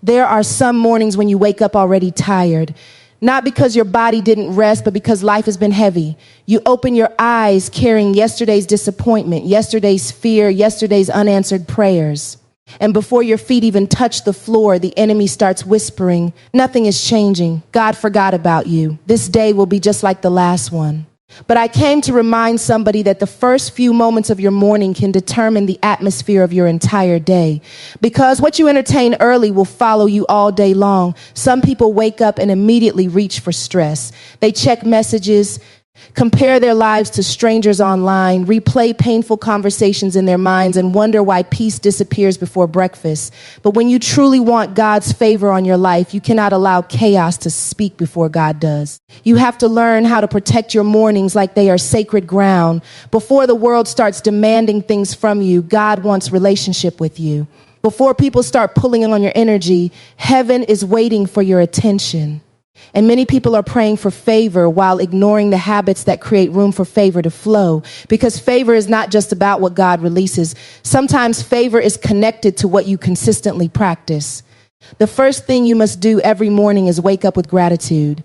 There are some mornings when you wake up already tired, not because your body didn't rest, but because life has been heavy. You open your eyes carrying yesterday's disappointment, yesterday's fear, yesterday's unanswered prayers. And before your feet even touch the floor, the enemy starts whispering, nothing is changing. God forgot about you. This day will be just like the last one. But I came to remind somebody that the first few moments of your morning can determine the atmosphere of your entire day. Because what you entertain early will follow you all day long. Some people wake up and immediately reach for stress. They check messages, compare their lives to strangers online, replay painful conversations in their minds, and wonder why peace disappears before breakfast. But when you truly want God's favor on your life, you cannot allow chaos to speak before God does. You have to learn how to protect your mornings like they are sacred ground. Before the world starts demanding things from you, God wants relationship with you. Before people start pulling on your energy, heaven is waiting for your attention. And many people are praying for favor while ignoring the habits that create room for favor to flow. Because favor is not just about what God releases. Sometimes favor is connected to what you consistently practice. The first thing you must do every morning is wake up with gratitude.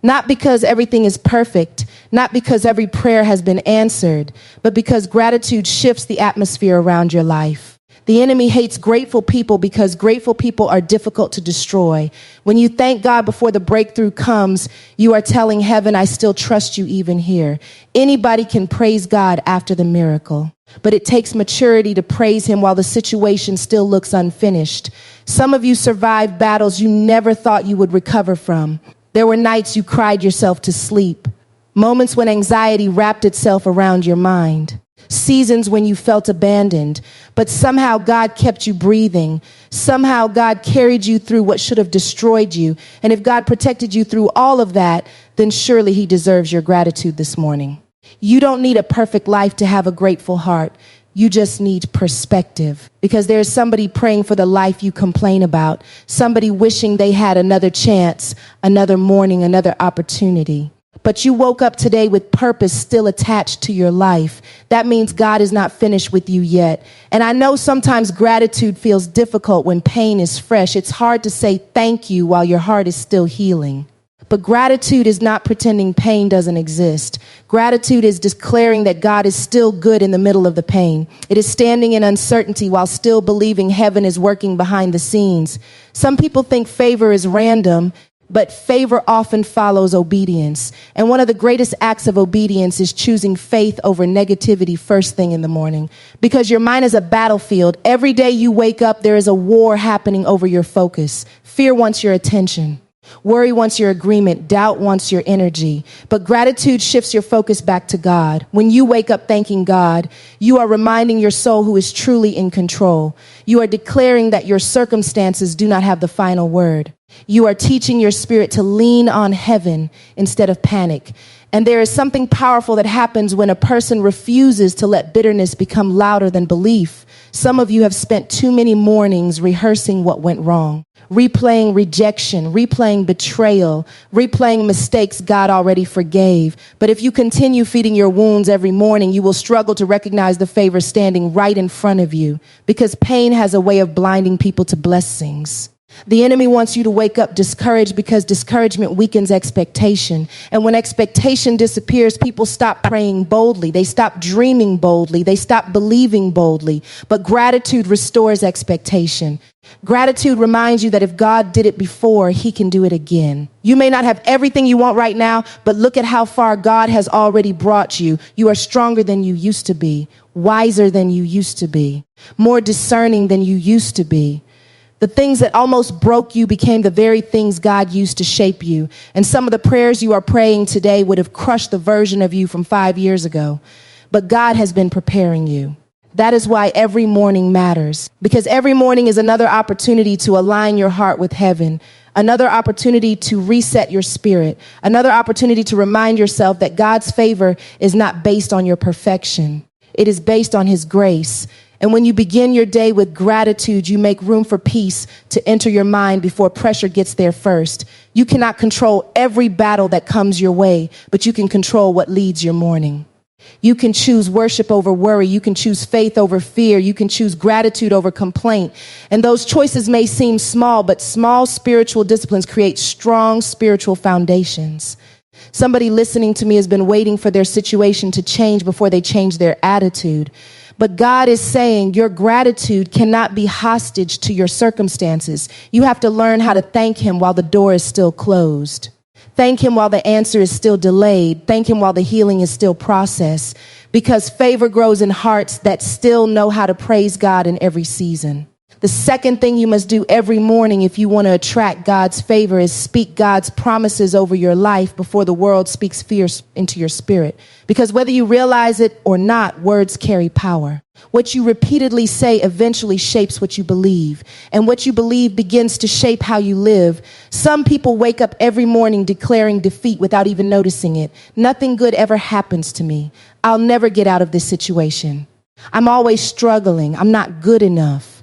Not because everything is perfect, not because every prayer has been answered, but because gratitude shifts the atmosphere around your life. The enemy hates grateful people because grateful people are difficult to destroy. When you thank God before the breakthrough comes, you are telling heaven, I still trust you even here. Anybody can praise God after the miracle, but it takes maturity to praise him while the situation still looks unfinished. Some of you survived battles you never thought you would recover from. There were nights you cried yourself to sleep, moments when anxiety wrapped itself around your mind. Seasons when you felt abandoned, but somehow God kept you breathing. Somehow God carried you through what should have destroyed you. And if God protected you through all of that, then surely he deserves your gratitude this morning. You don't need a perfect life to have a grateful heart. You just need perspective, because there's somebody praying for the life you complain about, somebody wishing they had another chance, another morning, another opportunity. But you woke up today with purpose still attached to your life. That means God is not finished with you yet. And I know sometimes gratitude feels difficult when pain is fresh. It's hard to say thank you while your heart is still healing. But gratitude is not pretending pain doesn't exist. Gratitude is declaring that God is still good in the middle of the pain. It is standing in uncertainty while still believing heaven is working behind the scenes. Some people think favor is random, but favor often follows obedience. And one of the greatest acts of obedience is choosing faith over negativity first thing in the morning. Because your mind is a battlefield. Every day you wake up, there is a war happening over your focus. Fear wants your attention. Worry wants your agreement. Doubt wants your energy. But gratitude shifts your focus back to God. When you wake up thanking God, you are reminding your soul who is truly in control. You are declaring that your circumstances do not have the final word. You are teaching your spirit to lean on heaven instead of panic. And there is something powerful that happens when a person refuses to let bitterness become louder than belief. Some of you have spent too many mornings rehearsing what went wrong, replaying rejection, replaying betrayal, replaying mistakes God already forgave. But if you continue feeding your wounds every morning, you will struggle to recognize the favor standing right in front of you, because pain has a way of blinding people to blessings. The enemy wants you to wake up discouraged because discouragement weakens expectation. And when expectation disappears, people stop praying boldly. They stop dreaming boldly. They stop believing boldly. But gratitude restores expectation. Gratitude reminds you that if God did it before, he can do it again. You may not have everything you want right now, but look at how far God has already brought you. You are stronger than you used to be, wiser than you used to be, more discerning than you used to be. The things that almost broke you became the very things God used to shape you. And some of the prayers you are praying today would have crushed the version of you from 5 years ago. But God has been preparing you. That is why every morning matters, because every morning is another opportunity to align your heart with heaven, another opportunity to reset your spirit, another opportunity to remind yourself that God's favor is not based on your perfection. It is based on his grace. And when you begin your day with gratitude, you make room for peace to enter your mind before pressure gets there first. You cannot control every battle that comes your way, but you can control what leads your morning. You can choose worship over worry. You can choose faith over fear. You can choose gratitude over complaint. And those choices may seem small, but small spiritual disciplines create strong spiritual foundations. Somebody listening to me has been waiting for their situation to change before they change their attitude. But God is saying your gratitude cannot be hostage to your circumstances. You have to learn how to thank him while the door is still closed. Thank him while the answer is still delayed. Thank him while the healing is still processed. Because favor grows in hearts that still know how to praise God in every season. The second thing you must do every morning if you want to attract God's favor is speak God's promises over your life before the world speaks fear into your spirit. Because whether you realize it or not, words carry power. What you repeatedly say eventually shapes what you believe. And what you believe begins to shape how you live. Some people wake up every morning declaring defeat without even noticing it. Nothing good ever happens to me. I'll never get out of this situation. I'm always struggling. I'm not good enough.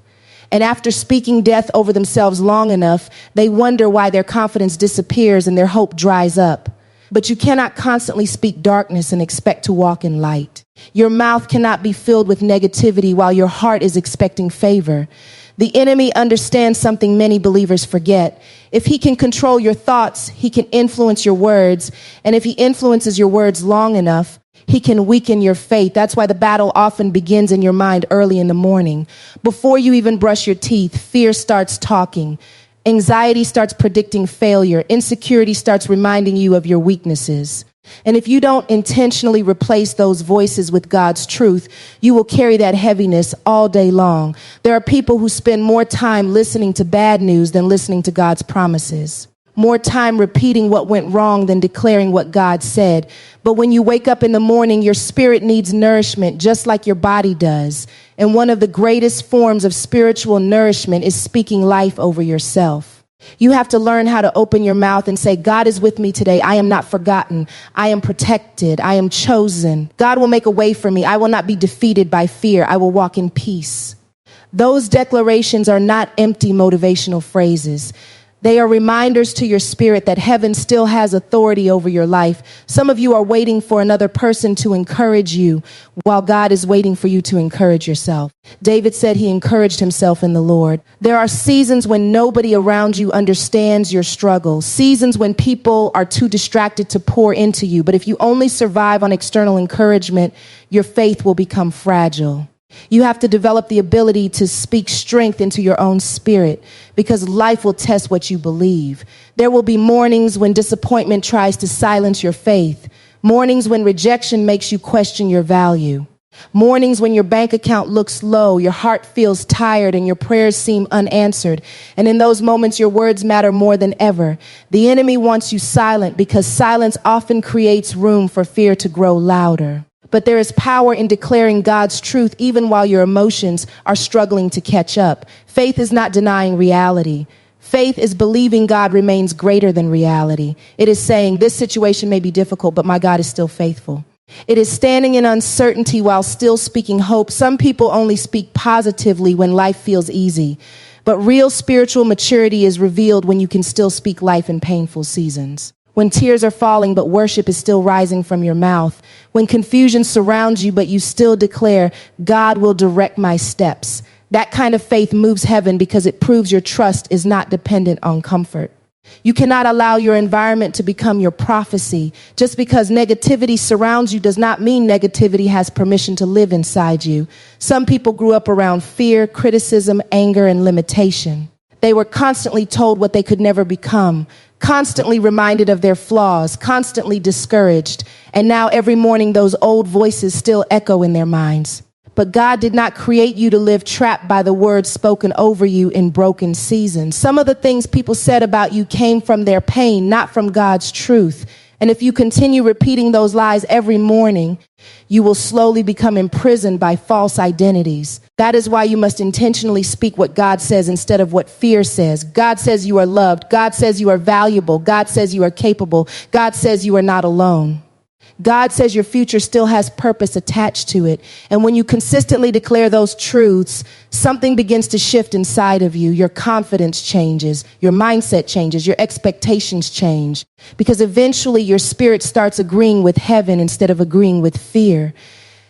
And after speaking death over themselves long enough, they wonder why their confidence disappears and their hope dries up. But you cannot constantly speak darkness and expect to walk in light. Your mouth cannot be filled with negativity while your heart is expecting favor. The enemy understands something many believers forget. If he can control your thoughts, he can influence your words. And if he influences your words long enough, he can weaken your faith. That's why the battle often begins in your mind early in the morning. Before you even brush your teeth, fear starts talking. Anxiety starts predicting failure. Insecurity starts reminding you of your weaknesses. And if you don't intentionally replace those voices with God's truth, you will carry that heaviness all day long. There are people who spend more time listening to bad news than listening to God's promises. More time repeating what went wrong than declaring what God said. But when you wake up in the morning, your spirit needs nourishment just like your body does. And one of the greatest forms of spiritual nourishment is speaking life over yourself. You have to learn how to open your mouth and say, God is with me today. I am not forgotten. I am protected. I am chosen. God will make a way for me. I will not be defeated by fear. I will walk in peace. Those declarations are not empty motivational phrases. They are reminders to your spirit that heaven still has authority over your life. Some of you are waiting for another person to encourage you while God is waiting for you to encourage yourself. David said he encouraged himself in the Lord. There are seasons when nobody around you understands your struggle. Seasons when people are too distracted to pour into you. But if you only survive on external encouragement, your faith will become fragile. You have to develop the ability to speak strength into your own spirit because life will test what you believe. There will be mornings when disappointment tries to silence your faith. Mornings when rejection makes you question your value. Mornings when your bank account looks low, your heart feels tired, and your prayers seem unanswered. And in those moments, your words matter more than ever. The enemy wants you silent because silence often creates room for fear to grow louder. But there is power in declaring God's truth even while your emotions are struggling to catch up. Faith is not denying reality. Faith is believing God remains greater than reality. It is saying this situation may be difficult, but my God is still faithful. It is standing in uncertainty while still speaking hope. Some people only speak positively when life feels easy. But real spiritual maturity is revealed when you can still speak life in painful seasons. When tears are falling, but worship is still rising from your mouth. When confusion surrounds you, but you still declare, God will direct my steps. That kind of faith moves heaven because it proves your trust is not dependent on comfort. You cannot allow your environment to become your prophecy. Just because negativity surrounds you does not mean negativity has permission to live inside you. Some people grew up around fear, criticism, anger, and limitation. They were constantly told what they could never become, constantly reminded of their flaws, constantly discouraged. And now every morning those old voices still echo in their minds. But God did not create you to live trapped by the words spoken over you in broken seasons. Some of the things people said about you came from their pain, not from God's truth. And if you continue repeating those lies every morning, you will slowly become imprisoned by false identities. That is why you must intentionally speak what God says instead of what fear says. God says you are loved. God says you are valuable. God says you are capable. God says you are not alone. God says your future still has purpose attached to it. And when you consistently declare those truths, something begins to shift inside of you. Your confidence changes, your mindset changes, your expectations change. Because eventually your spirit starts agreeing with heaven instead of agreeing with fear.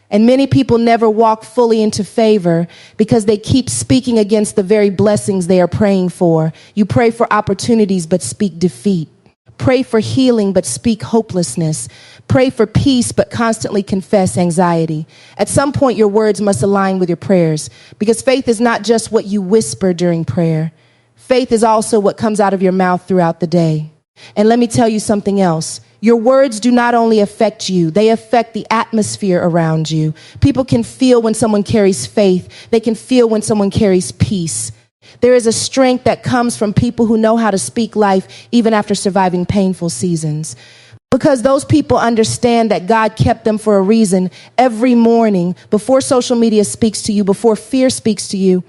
And many people never walk fully into favor because they keep speaking against the very blessings they are praying for. You pray for opportunities but speak defeat. Pray for healing but speak hopelessness. Pray for peace but constantly confess anxiety. At some point, your words must align with your prayers, because faith is not just what you whisper during prayer. Faith is also what comes out of your mouth throughout the day. And let me tell you something else. Your words do not only affect you, they affect the atmosphere around you. People can feel when someone carries faith. They can feel when someone carries peace. There is a strength that comes from people who know how to speak life even after surviving painful seasons. Because those people understand that God kept them for a reason. Every morning, before social media speaks to you, before fear speaks to you,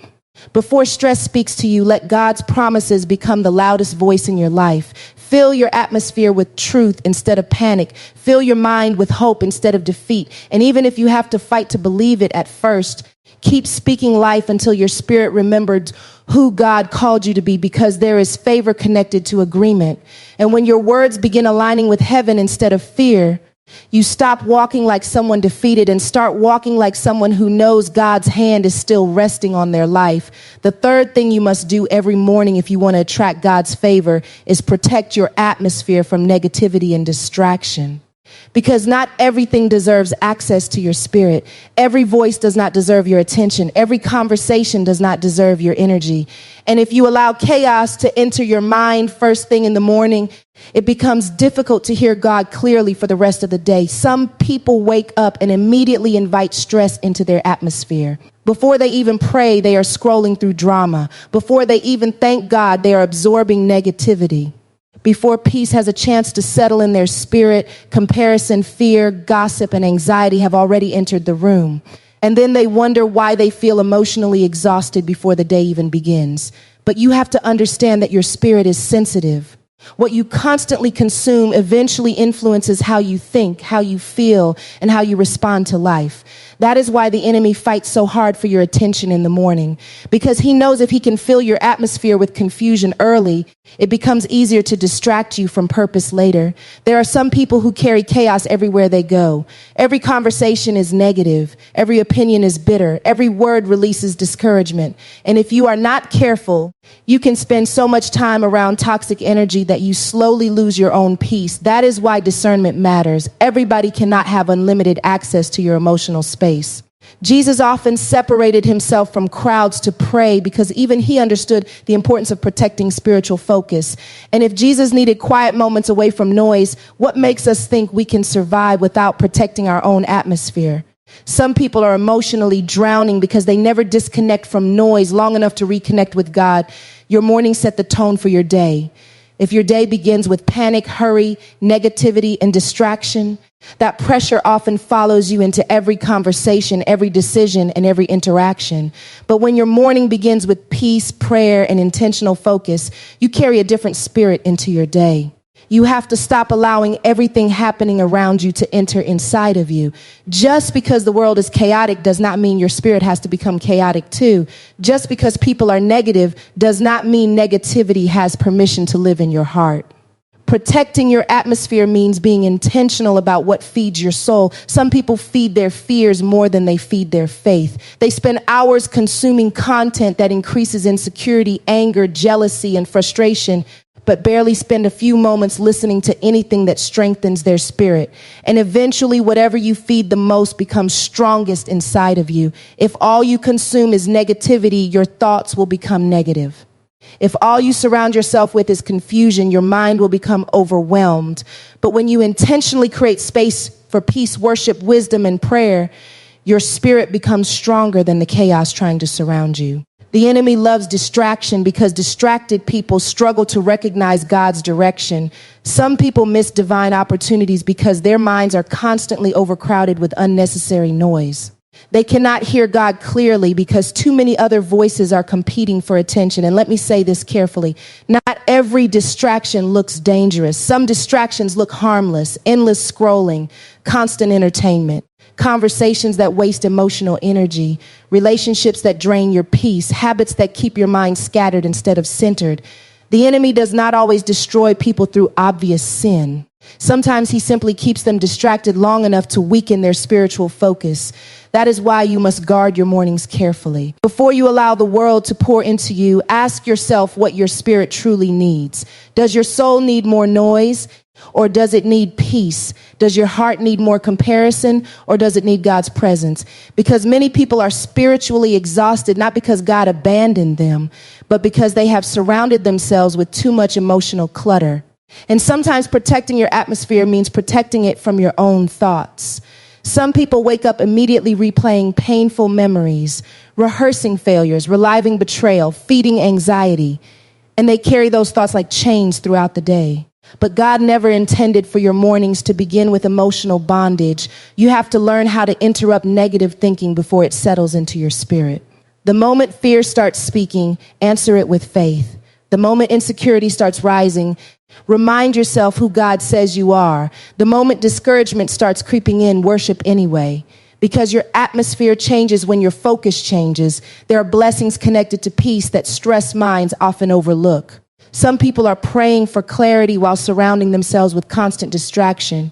before stress speaks to you, let God's promises become the loudest voice in your life. Fill your atmosphere with truth instead of panic. Fill your mind with hope instead of defeat. And even if you have to fight to believe it at first, keep speaking life until your spirit remembered who God called you to be, because there is favor connected to agreement. And when your words begin aligning with heaven instead of fear, you stop walking like someone defeated and start walking like someone who knows God's hand is still resting on their life. The third thing you must do every morning if you want to attract God's favor is protect your atmosphere from negativity and distraction. Because not everything deserves access to your spirit. Every voice does not deserve your attention. Every conversation does not deserve your energy. And if you allow chaos to enter your mind first thing in the morning, it becomes difficult to hear God clearly for the rest of the day. Some people wake up and immediately invite stress into their atmosphere. Before they even pray, they are scrolling through drama. Before they even thank God, they are absorbing negativity. Before peace has a chance to settle in their spirit, comparison, fear, gossip, and anxiety have already entered the room. And then they wonder why they feel emotionally exhausted before the day even begins. But you have to understand that your spirit is sensitive. What you constantly consume eventually influences how you think, how you feel, and how you respond to life. That is why the enemy fights so hard for your attention in the morning, because he knows if he can fill your atmosphere with confusion early, it becomes easier to distract you from purpose later. There are some people who carry chaos everywhere they go. Every conversation is negative. Every opinion is bitter. Every word releases discouragement. And if you are not careful, you can spend so much time around toxic energy that you slowly lose your own peace. That is why discernment matters. Everybody cannot have unlimited access to your emotional space. Jesus often separated himself from crowds to pray because even he understood the importance of protecting spiritual focus. And if Jesus needed quiet moments away from noise, what makes us think we can survive without protecting our own atmosphere? Some people are emotionally drowning because they never disconnect from noise long enough to reconnect with God. Your morning set the tone for your day. If your day begins with panic, hurry, negativity, and distraction, that pressure often follows you into every conversation, every decision, and every interaction. But when your morning begins with peace, prayer, and intentional focus, you carry a different spirit into your day. You have to stop allowing everything happening around you to enter inside of you. Just because the world is chaotic does not mean your spirit has to become chaotic too. Just because people are negative does not mean negativity has permission to live in your heart. Protecting your atmosphere means being intentional about what feeds your soul. Some people feed their fears more than they feed their faith. They spend hours consuming content that increases insecurity, anger, jealousy, and frustration, but barely spend a few moments listening to anything that strengthens their spirit. And eventually, whatever you feed the most becomes strongest inside of you. If all you consume is negativity, your thoughts will become negative. If all you surround yourself with is confusion, your mind will become overwhelmed. But when you intentionally create space for peace, worship, wisdom, and prayer, your spirit becomes stronger than the chaos trying to surround you. The enemy loves distraction because distracted people struggle to recognize God's direction. Some people miss divine opportunities because their minds are constantly overcrowded with unnecessary noise. They cannot hear God clearly because too many other voices are competing for attention. And let me say this carefully. Not every distraction looks dangerous. Some distractions look harmless, endless scrolling, constant entertainment, conversations that waste emotional energy, relationships that drain your peace, habits that keep your mind scattered instead of centered. The enemy does not always destroy people through obvious sin. Sometimes he simply keeps them distracted long enough to weaken their spiritual focus. That is why you must guard your mornings carefully. Before you allow the world to pour into you, ask yourself what your spirit truly needs. Does your soul need more noise, or does it need peace? Does your heart need more comparison, or does it need God's presence? Because many people are spiritually exhausted, not because God abandoned them, but because they have surrounded themselves with too much emotional clutter. And sometimes protecting your atmosphere means protecting it from your own thoughts. Some people wake up immediately replaying painful memories, rehearsing failures, reliving betrayal, feeding anxiety, and they carry those thoughts like chains throughout the day. But God never intended for your mornings to begin with emotional bondage. You have to learn how to interrupt negative thinking before it settles into your spirit. The moment fear starts speaking, answer it with faith. The moment insecurity starts rising, remind yourself who God says you are. The moment discouragement starts creeping in, worship anyway. Because your atmosphere changes when your focus changes. There are blessings connected to peace that stressed minds often overlook. Some people are praying for clarity while surrounding themselves with constant distraction,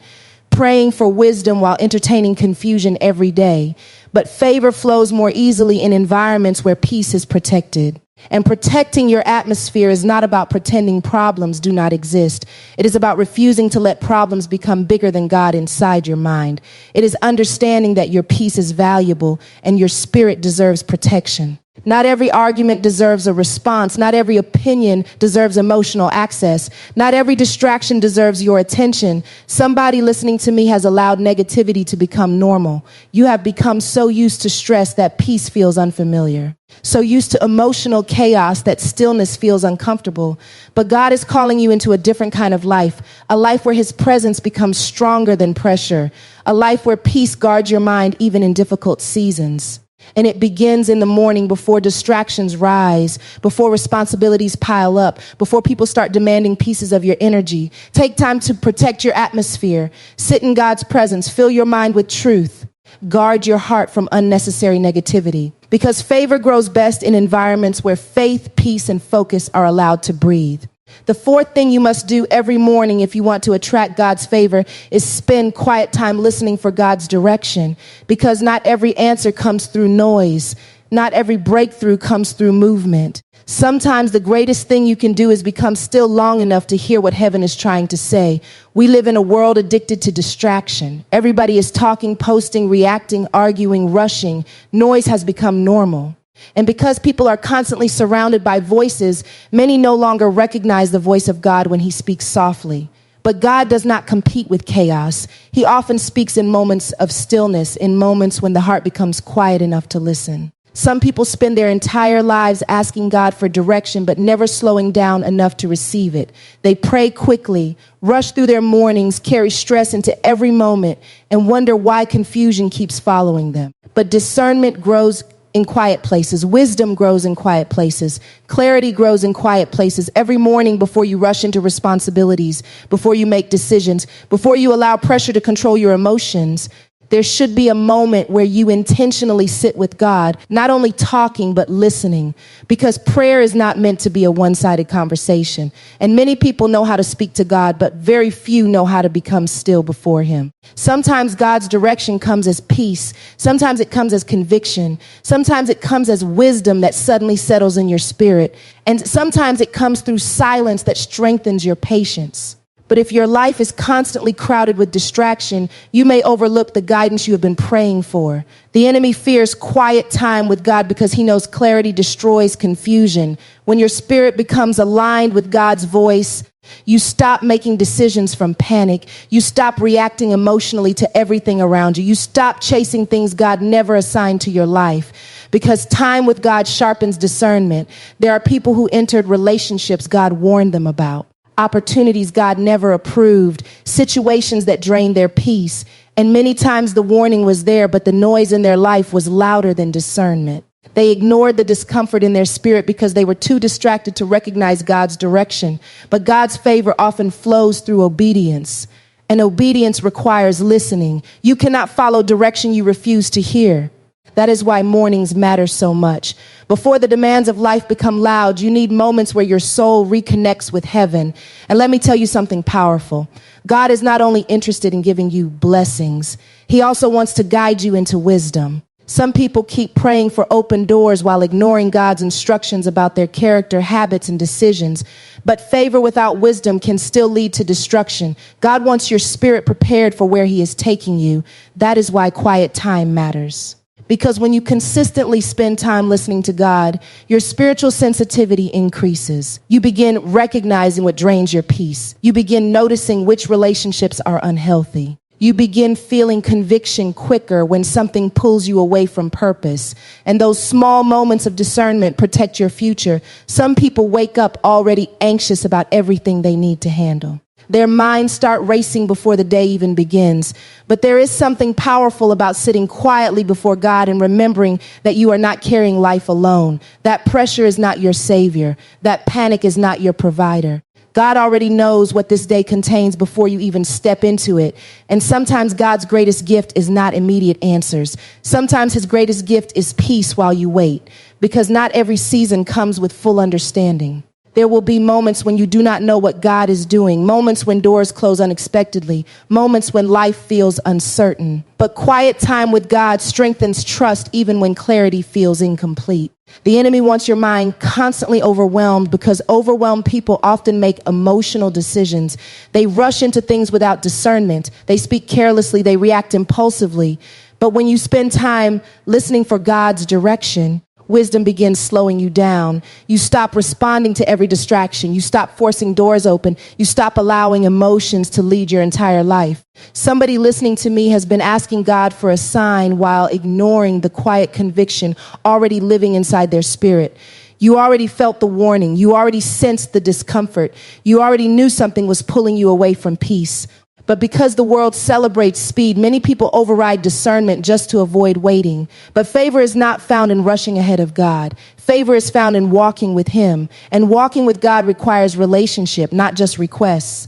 praying for wisdom while entertaining confusion every day. But favor flows more easily in environments where peace is protected. And protecting your atmosphere is not about pretending problems do not exist. It is about refusing to let problems become bigger than God inside your mind. It is understanding that your peace is valuable and your spirit deserves protection. Not every argument deserves a response. Not every opinion deserves emotional access. Not every distraction deserves your attention. Somebody listening to me has allowed negativity to become normal. You have become so used to stress that peace feels unfamiliar. So used to emotional chaos that stillness feels uncomfortable. But God is calling you into a different kind of life, a life where his presence becomes stronger than pressure, a life where peace guards your mind even in difficult seasons. And it begins in the morning before distractions rise, before responsibilities pile up, before people start demanding pieces of your energy. Take time to protect your atmosphere. Sit in God's presence. Fill your mind with truth. Guard your heart from unnecessary negativity. Because favor grows best in environments where faith, peace, and focus are allowed to breathe. The fourth thing you must do every morning if you want to attract God's favor is spend quiet time listening for God's direction, because not every answer comes through noise. Not every breakthrough comes through movement. Sometimes the greatest thing you can do is become still long enough to hear what heaven is trying to say. We live in a world addicted to distraction. Everybody is talking, posting, reacting, arguing, rushing. Noise has become normal. And because people are constantly surrounded by voices, many no longer recognize the voice of God when he speaks softly. But God does not compete with chaos. He often speaks in moments of stillness, in moments when the heart becomes quiet enough to listen. Some people spend their entire lives asking God for direction, but never slowing down enough to receive it. They pray quickly, rush through their mornings, carry stress into every moment, and wonder why confusion keeps following them. But discernment grows in quiet places. Wisdom grows in quiet places. Clarity grows in quiet places. Every morning before you rush into responsibilities, before you make decisions, before you allow pressure to control your emotions, there should be a moment where you intentionally sit with God, not only talking, but listening, because prayer is not meant to be a one-sided conversation. And many people know how to speak to God, but very few know how to become still before him. Sometimes God's direction comes as peace. Sometimes it comes as conviction. Sometimes it comes as wisdom that suddenly settles in your spirit. And sometimes it comes through silence that strengthens your patience. But if your life is constantly crowded with distraction, you may overlook the guidance you have been praying for. The enemy fears quiet time with God because he knows clarity destroys confusion. When your spirit becomes aligned with God's voice, you stop making decisions from panic. You stop reacting emotionally to everything around you. You stop chasing things God never assigned to your life. Because time with God sharpens discernment. There are people who entered relationships God warned them about, opportunities God never approved, situations that drained their peace. And many times the warning was there, but the noise in their life was louder than discernment. They ignored the discomfort in their spirit because they were too distracted to recognize God's direction. But God's favor often flows through obedience, and obedience requires listening. You cannot follow direction you refuse to hear. That is why mornings matter so much. Before the demands of life become loud, you need moments where your soul reconnects with heaven. And let me tell you something powerful. God is not only interested in giving you blessings, he also wants to guide you into wisdom. Some people keep praying for open doors while ignoring God's instructions about their character, habits, and decisions. But favor without wisdom can still lead to destruction. God wants your spirit prepared for where he is taking you. That is why quiet time matters. Because when you consistently spend time listening to God, your spiritual sensitivity increases. You begin recognizing what drains your peace. You begin noticing which relationships are unhealthy. You begin feeling conviction quicker when something pulls you away from purpose. And those small moments of discernment protect your future. Some people wake up already anxious about everything they need to handle. Their minds start racing before the day even begins. But there is something powerful about sitting quietly before God and remembering that you are not carrying life alone. That pressure is not your savior. That panic is not your provider. God already knows what this day contains before you even step into it. And sometimes God's greatest gift is not immediate answers. Sometimes his greatest gift is peace while you wait, because not every season comes with full understanding. There will be moments when you do not know what God is doing, moments when doors close unexpectedly, moments when life feels uncertain. But quiet time with God strengthens trust even when clarity feels incomplete. The enemy wants your mind constantly overwhelmed because overwhelmed people often make emotional decisions. They rush into things without discernment. They speak carelessly. They react impulsively. But when you spend time listening for God's direction, wisdom begins slowing you down. You stop responding to every distraction. You stop forcing doors open. You stop allowing emotions to lead your entire life. Somebody listening to me has been asking God for a sign while ignoring the quiet conviction already living inside their spirit. You already felt the warning. You already sensed the discomfort. You already knew something was pulling you away from peace. But because the world celebrates speed, many people override discernment just to avoid waiting. But favor is not found in rushing ahead of God. Favor is found in walking with him. And walking with God requires relationship, not just requests.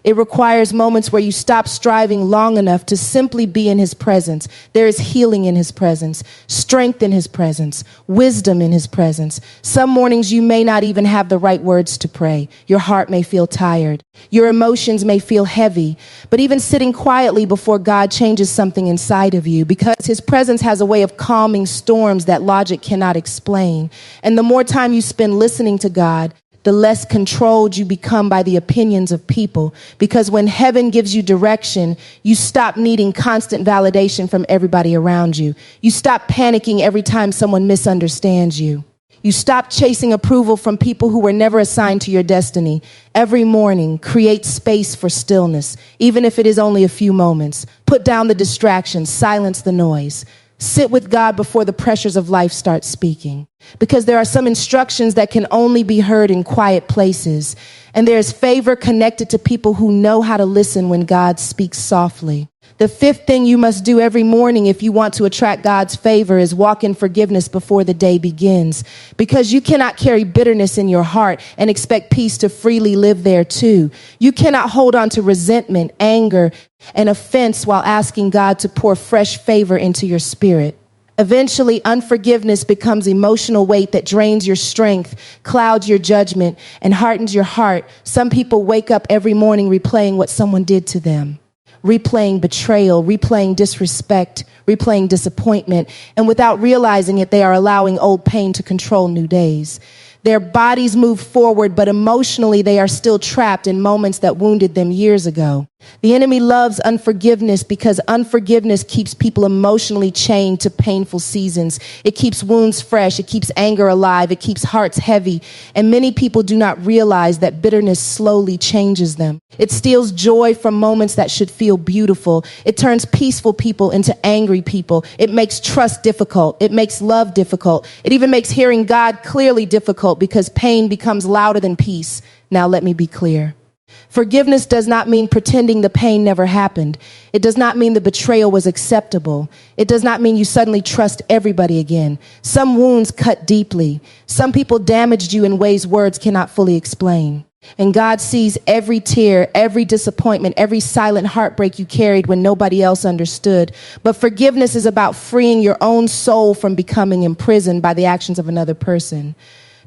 It requires moments where you stop striving long enough to simply be in his presence. There is healing in his presence, strength in his presence, wisdom in his presence. Some mornings you may not even have the right words to pray. Your heart may feel tired. Your emotions may feel heavy. But even sitting quietly before God changes something inside of you, because his presence has a way of calming storms that logic cannot explain. And the more time you spend listening to God, the less controlled you become by the opinions of people. Because when heaven gives you direction, you stop needing constant validation from everybody around you. You stop panicking every time someone misunderstands you. You stop chasing approval from people who were never assigned to your destiny. Every morning, create space for stillness, even if it is only a few moments. Put down the distractions, silence the noise. Sit with God before the pressures of life start speaking. Because there are some instructions that can only be heard in quiet places. And there is favor connected to people who know how to listen when God speaks softly. The fifth thing you must do every morning if you want to attract God's favor is walk in forgiveness before the day begins. Because you cannot carry bitterness in your heart and expect peace to freely live there too. You cannot hold on to resentment, anger, and offense while asking God to pour fresh favor into your spirit. Eventually, unforgiveness becomes emotional weight that drains your strength, clouds your judgment, and hardens your heart. Some people wake up every morning replaying what someone did to them, replaying betrayal, replaying disrespect, replaying disappointment, and without realizing it, they are allowing old pain to control new days. Their bodies move forward, but emotionally they are still trapped in moments that wounded them years ago. The enemy loves unforgiveness because unforgiveness keeps people emotionally chained to painful seasons. It keeps wounds fresh. It keeps anger alive. It keeps hearts heavy. And many people do not realize that bitterness slowly changes them. It steals joy from moments that should feel beautiful. It turns peaceful people into angry people. It makes trust difficult. It makes love difficult. It even makes hearing God clearly difficult because pain becomes louder than peace. Now let me be clear. Forgiveness does not mean pretending the pain never happened. It does not mean the betrayal was acceptable. It does not mean you suddenly trust everybody again. Some wounds cut deeply. Some people damaged you in ways words cannot fully explain. And God sees every tear, every disappointment, every silent heartbreak you carried when nobody else understood. But forgiveness is about freeing your own soul from becoming imprisoned by the actions of another person.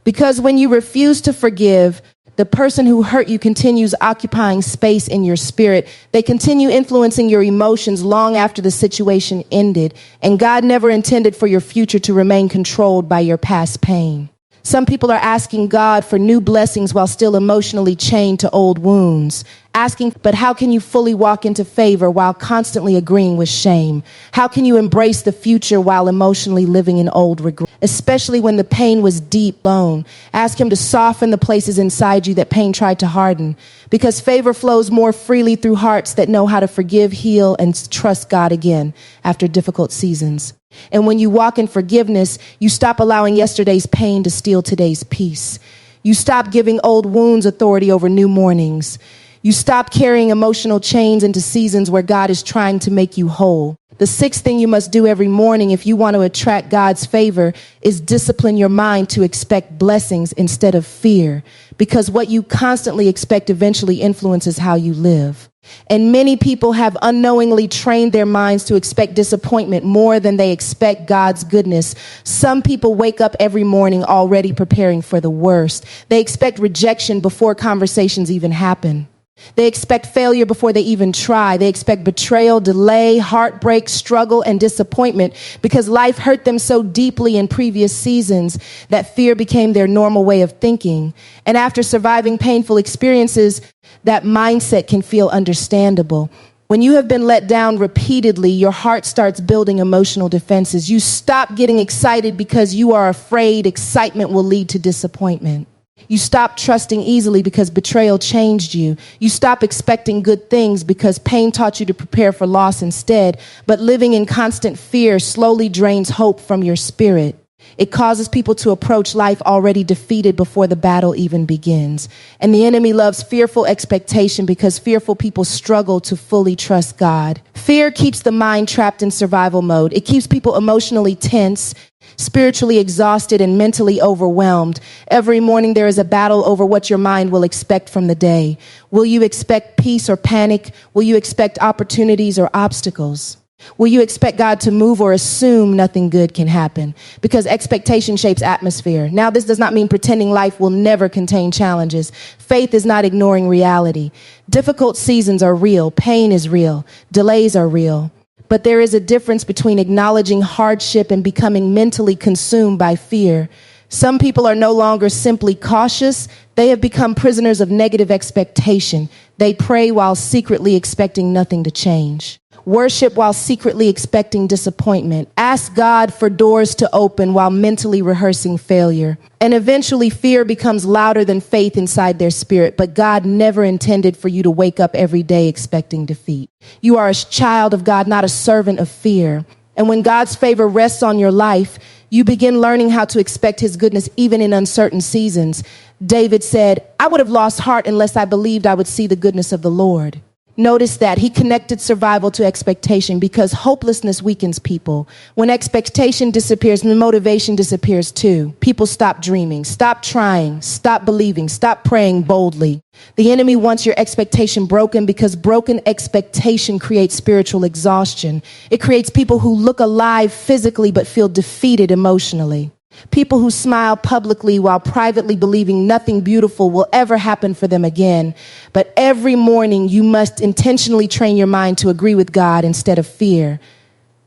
Because when you refuse to forgive, the person who hurt you continues occupying space in your spirit. They continue influencing your emotions long after the situation ended. And God never intended for your future to remain controlled by your past pain. Some people are asking God for new blessings while still emotionally chained to old wounds. Asking, but how can you fully walk into favor while constantly agreeing with shame? How can you embrace the future while emotionally living in old regret? Especially when the pain was deep bone. Ask him to soften the places inside you that pain tried to harden. Because favor flows more freely through hearts that know how to forgive, heal, and trust God again after difficult seasons. And when you walk in forgiveness, you stop allowing yesterday's pain to steal today's peace. You stop giving old wounds authority over new mornings. You stop carrying emotional chains into seasons where God is trying to make you whole. The sixth thing you must do every morning if you want to attract God's favor is discipline your mind to expect blessings instead of fear, because what you constantly expect eventually influences how you live. And many people have unknowingly trained their minds to expect disappointment more than they expect God's goodness. Some people wake up every morning already preparing for the worst. They expect rejection before conversations even happen. They expect failure before they even try. They expect betrayal, delay, heartbreak, struggle, and disappointment because life hurt them so deeply in previous seasons that fear became their normal way of thinking. And after surviving painful experiences, that mindset can feel understandable. When you have been let down repeatedly, your heart starts building emotional defenses. You stop getting excited because you are afraid excitement will lead to disappointment. You stop trusting easily because betrayal changed you. You stop expecting good things because pain taught you to prepare for loss instead. But living in constant fear slowly drains hope from your spirit. It causes people to approach life already defeated before the battle even begins. And the enemy loves fearful expectation because fearful people struggle to fully trust God. Fear keeps the mind trapped in survival mode. It keeps people emotionally tense, spiritually exhausted, and mentally overwhelmed. Every morning there is a battle over what your mind will expect from the day. Will you expect peace or panic? Will you expect opportunities or obstacles? Will you expect God to move or assume nothing good can happen? Because expectation shapes atmosphere. Now, this does not mean pretending life will never contain challenges. Faith is not ignoring reality. Difficult seasons are real. Pain is real. Delays are real. But there is a difference between acknowledging hardship and becoming mentally consumed by fear. Some people are no longer simply cautious. They have become prisoners of negative expectation. They pray while secretly expecting nothing to change. Worship while secretly expecting disappointment. Ask God for doors to open while mentally rehearsing failure. And eventually fear becomes louder than faith inside their spirit. But God never intended for you to wake up every day expecting defeat. You are a child of God, not a servant of fear. And when God's favor rests on your life, you begin learning how to expect his goodness even in uncertain seasons. David said, "I would have lost heart unless I believed I would see the goodness of the Lord." Notice that he connected survival to expectation because hopelessness weakens people. When expectation disappears, the motivation disappears too. People stop dreaming, stop trying, stop believing, stop praying boldly. The enemy wants your expectation broken because broken expectation creates spiritual exhaustion. It creates people who look alive physically but feel defeated emotionally. People who smile publicly while privately believing nothing beautiful will ever happen for them again. But every morning you must intentionally train your mind to agree with God instead of fear.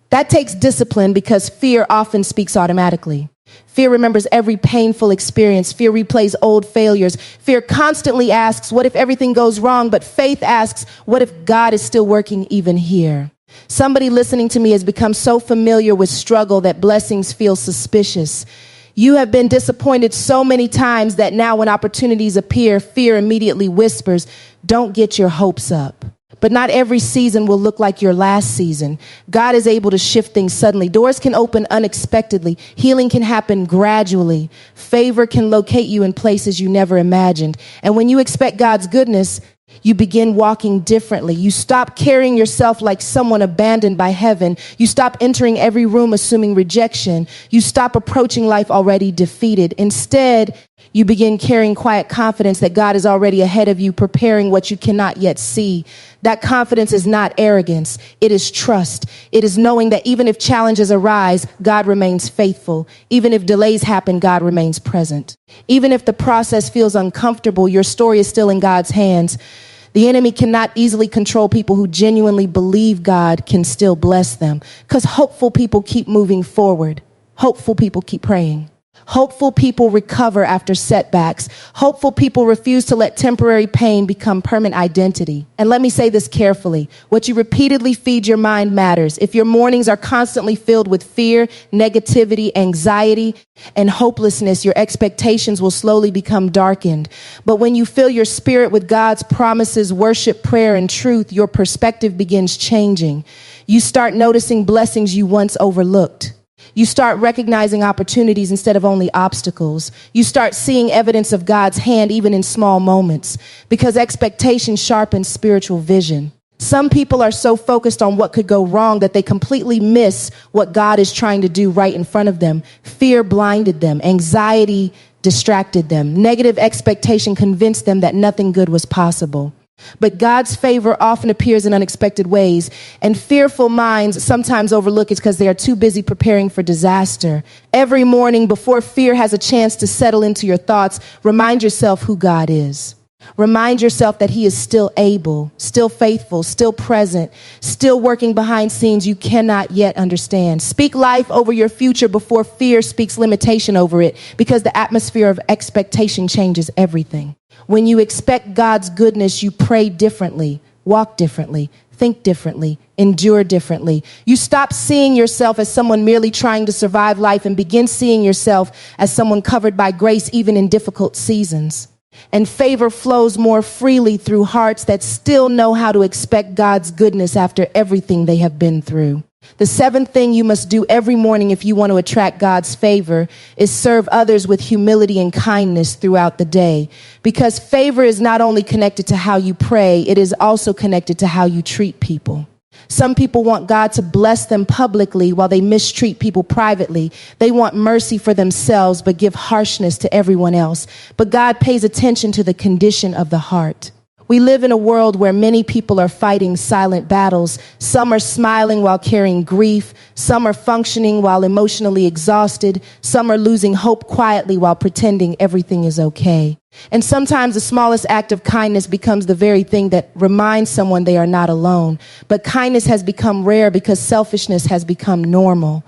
That takes discipline because fear often speaks automatically. Fear remembers every painful experience. Fear replays old failures. Fear constantly asks, what if everything goes wrong? But faith asks, what if God is still working even here? Somebody listening to me has become so familiar with struggle that blessings feel suspicious. You have been disappointed so many times that now when opportunities appear, fear immediately whispers, don't get your hopes up. But not every season will look like your last season. God is able to shift things suddenly. Doors can open unexpectedly. Healing can happen gradually. Favor can locate you in places you never imagined. And when you expect God's goodness, You begin walking differently. You stop carrying yourself like someone abandoned by heaven. You stop entering every room assuming rejection. You stop approaching life already defeated. Instead, you begin carrying quiet confidence that God is already ahead of you, preparing what you cannot yet see. That confidence is not arrogance. It is trust. It is knowing that even if challenges arise, God remains faithful. Even if delays happen, God remains present. Even if the process feels uncomfortable, your story is still in God's hands. The enemy cannot easily control people who genuinely believe God can still bless them, because hopeful people keep moving forward. Hopeful people keep praying. Hopeful people recover after setbacks. Hopeful people refuse to let temporary pain become permanent identity. And let me say this carefully. What you repeatedly feed your mind matters. If your mornings are constantly filled with fear, negativity, anxiety, and hopelessness, your expectations will slowly become darkened. But when you fill your spirit with God's promises, worship, prayer, and truth, your perspective begins changing. You start noticing blessings you once overlooked. You start recognizing opportunities instead of only obstacles. You start seeing evidence of God's hand even in small moments, because expectation sharpens spiritual vision. Some people are so focused on what could go wrong that they completely miss what God is trying to do right in front of them. Fear blinded them. Anxiety distracted them. Negative expectation convinced them that nothing good was possible. But God's favor often appears in unexpected ways, and fearful minds sometimes overlook it because they are too busy preparing for disaster. Every morning, before fear has a chance to settle into your thoughts, remind yourself who God is. Remind yourself that he is still able, still faithful, still present, still working behind scenes you cannot yet understand. Speak life over your future before fear speaks limitation over it, because the atmosphere of expectation changes everything. When you expect God's goodness, you pray differently, walk differently, think differently, endure differently. You stop seeing yourself as someone merely trying to survive life and begin seeing yourself as someone covered by grace even in difficult seasons. And favor flows more freely through hearts that still know how to expect God's goodness after everything they have been through. The seventh thing you must do every morning if you want to attract God's favor is serve others with humility and kindness throughout the day. Because favor is not only connected to how you pray, it is also connected to how you treat people. Some people want God to bless them publicly while they mistreat people privately. They want mercy for themselves but give harshness to everyone else. But God pays attention to the condition of the heart. We live in a world where many people are fighting silent battles. Some are smiling while carrying grief. Some are functioning while emotionally exhausted. Some are losing hope quietly while pretending everything is okay. And sometimes the smallest act of kindness becomes the very thing that reminds someone they are not alone. But kindness has become rare because selfishness has become normal.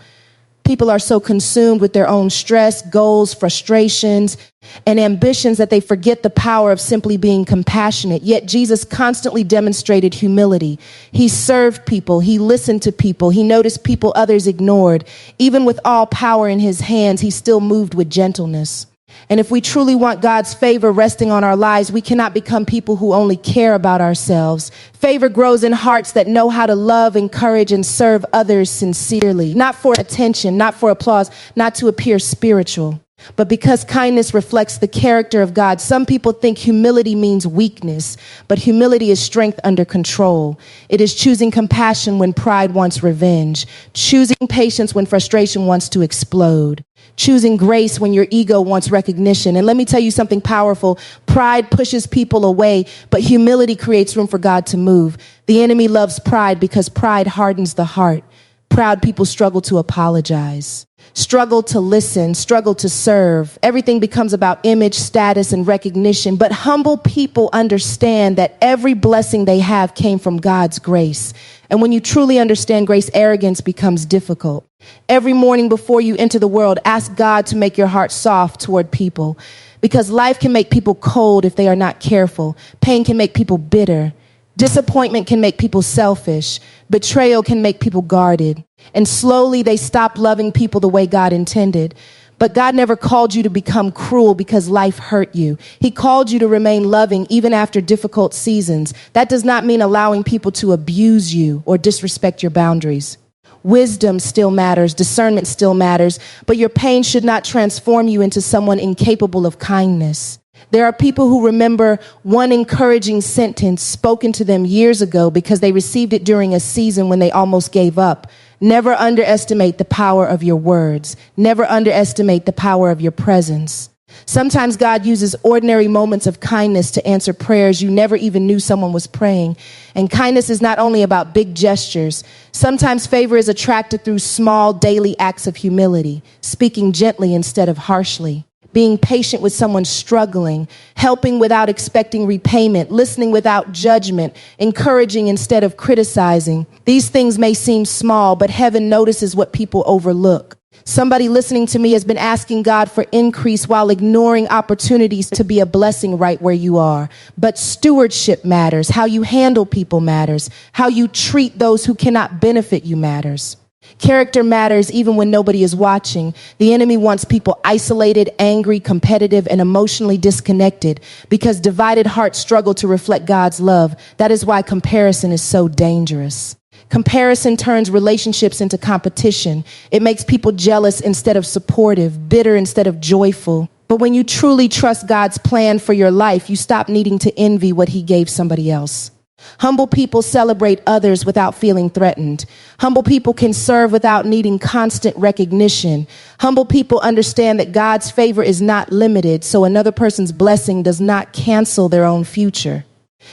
People are so consumed with their own stress, goals, frustrations, and ambitions that they forget the power of simply being compassionate. Yet Jesus constantly demonstrated humility. He served people. He listened to people. He noticed people others ignored. Even with all power in his hands, he still moved with gentleness. And if we truly want God's favor resting on our lives, we cannot become people who only care about ourselves. Favor grows in hearts that know how to love, encourage, and serve others sincerely, not for attention, not for applause, not to appear spiritual, but because kindness reflects the character of God. Some people think humility means weakness, but humility is strength under control. It is choosing compassion when pride wants revenge, choosing patience when frustration wants to explode, choosing grace when your ego wants recognition. And let me tell you something powerful. Pride pushes people away, but humility creates room for God to move. The enemy loves pride because pride hardens the heart. Proud people struggle to apologize, struggle to listen, struggle to serve. Everything becomes about image, status, and recognition. But humble people understand that every blessing they have came from God's grace. And when you truly understand grace, arrogance becomes difficult. Every morning before you enter the world, ask God to make your heart soft toward people, because life can make people cold if they are not careful. Pain can make people bitter. Disappointment can make people selfish. Betrayal can make people guarded. And slowly they stop loving people the way God intended. But God never called you to become cruel because life hurt you. He called you to remain loving even after difficult seasons. That does not mean allowing people to abuse you or disrespect your boundaries. Wisdom still matters, discernment still matters, but your pain should not transform you into someone incapable of kindness. There are people who remember one encouraging sentence spoken to them years ago because they received it during a season when they almost gave up. Never underestimate the power of your words. Never underestimate the power of your presence. Sometimes God uses ordinary moments of kindness to answer prayers you never even knew someone was praying. And kindness is not only about big gestures. Sometimes favor is attracted through small daily acts of humility, speaking gently instead of harshly, being patient with someone struggling, helping without expecting repayment, listening without judgment, encouraging instead of criticizing. These things may seem small, but heaven notices what people overlook. Somebody listening to me has been asking God for increase while ignoring opportunities to be a blessing right where you are. But stewardship matters. How you handle people matters. How you treat those who cannot benefit you matters. Character matters even when nobody is watching. The enemy wants people isolated, angry, competitive, and emotionally disconnected because divided hearts struggle to reflect God's love. That is why comparison is so dangerous. Comparison turns relationships into competition. It makes people jealous instead of supportive, bitter instead of joyful. But when you truly trust God's plan for your life, you stop needing to envy what he gave somebody else. Humble people celebrate others without feeling threatened. Humble people can serve without needing constant recognition. Humble people understand that God's favor is not limited, so another person's blessing does not cancel their own future.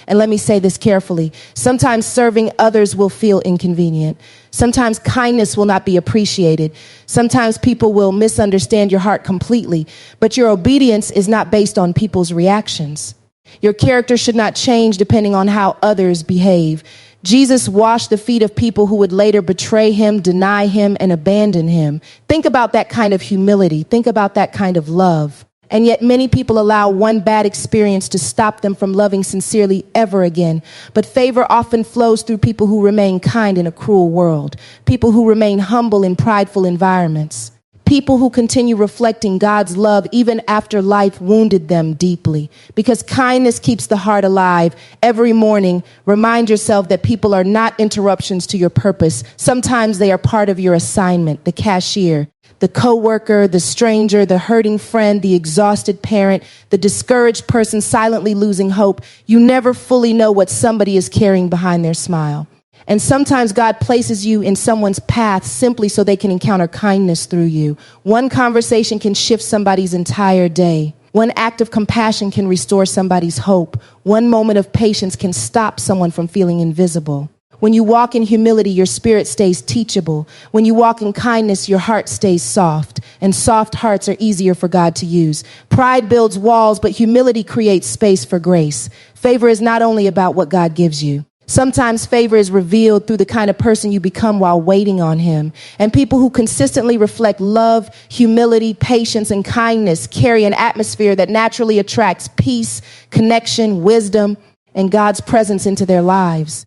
And let me say this carefully. Sometimes serving others will feel inconvenient. Sometimes kindness will not be appreciated. Sometimes people will misunderstand your heart completely. But your obedience is not based on people's reactions. Your character should not change depending on how others behave. Jesus washed the feet of people who would later betray him, deny him, and abandon him. Think about that kind of humility. Think about that kind of love. And yet many people allow one bad experience to stop them from loving sincerely ever again. But favor often flows through people who remain kind in a cruel world, people who remain humble in prideful environments, people who continue reflecting God's love even after life wounded them deeply. Because kindness keeps the heart alive. Every morning, remind yourself that people are not interruptions to your purpose. Sometimes they are part of your assignment, the cashier, the coworker, the stranger, the hurting friend, the exhausted parent, the discouraged person silently losing hope. You never fully know what somebody is carrying behind their smile. And sometimes God places you in someone's path simply so they can encounter kindness through you. One conversation can shift somebody's entire day. One act of compassion can restore somebody's hope. One moment of patience can stop someone from feeling invisible. When you walk in humility, your spirit stays teachable. When you walk in kindness, your heart stays soft. And soft hearts are easier for God to use. Pride builds walls, but humility creates space for grace. Favor is not only about what God gives you. Sometimes favor is revealed through the kind of person you become while waiting on him. And people who consistently reflect love, humility, patience, and kindness carry an atmosphere that naturally attracts peace, connection, wisdom, and God's presence into their lives.